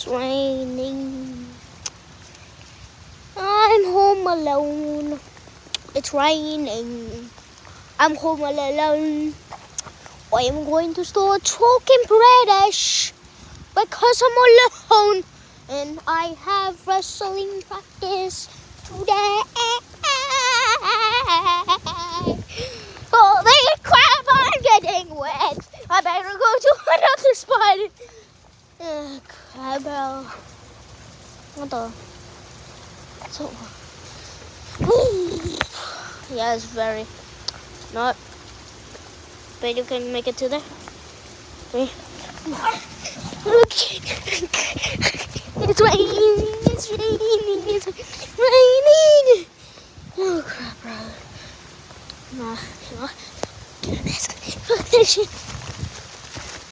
It's raining. I'm home alone. It's raining. I'm home all alone. I am going to start talking British because I'm all alone and I have wrestling practice today. Holy crap, I'm getting wet. I better go to another spot. Crap. What the? So. Yeah, it's very not. But you can make it to there. Okay. It's raining. It's raining. It's raining. Oh crap, bro. No. Look at this. Look at this shit.